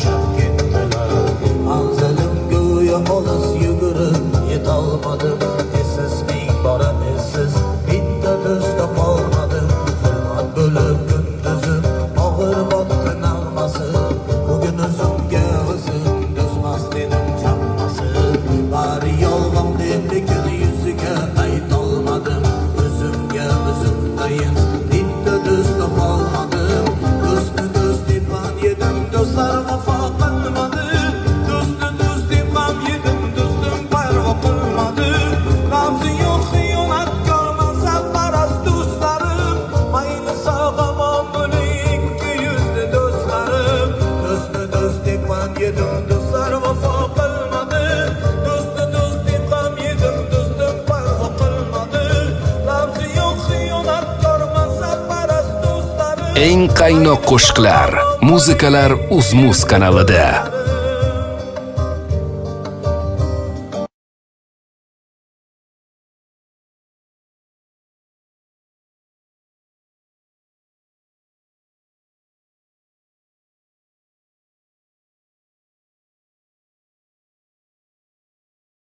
tashlab ketdilar. Manzilim go'yo olis yugurib yetolmadim. Esiz ming bora esiz, bitta do'st topolmadim. Zulmat bo'lib kunduzim, og'ir botdi nag'masi. Bugun o'zimga o'zim do'stmas dedim chammasi. Bari yolg'on deb lekin yuziga aytolmadim. O'zimga o'zimdayin bitta do'st topolmadim. Do'stni do'st deb man yedim, do'stlar vafo qilmadi. Do'stni do'st deb man yedim, do'stim parvo qilmadi. Nabzi yo'q xiyonatkor mansabparast do'stlarim, mayli sog'-omon bo'ling ikki yuzli do'stlarim. Do'stni do'st deb man yedim, do'stlar vafo qilmadi. Do'stni do'st deb man yedim, do'stim parvo qilmadi. Nabzi yo'q xiyonatkor mansabparast do'stlarim. Eng qaynoq qo'shiqlar, muzikalar UzMuz kanalida.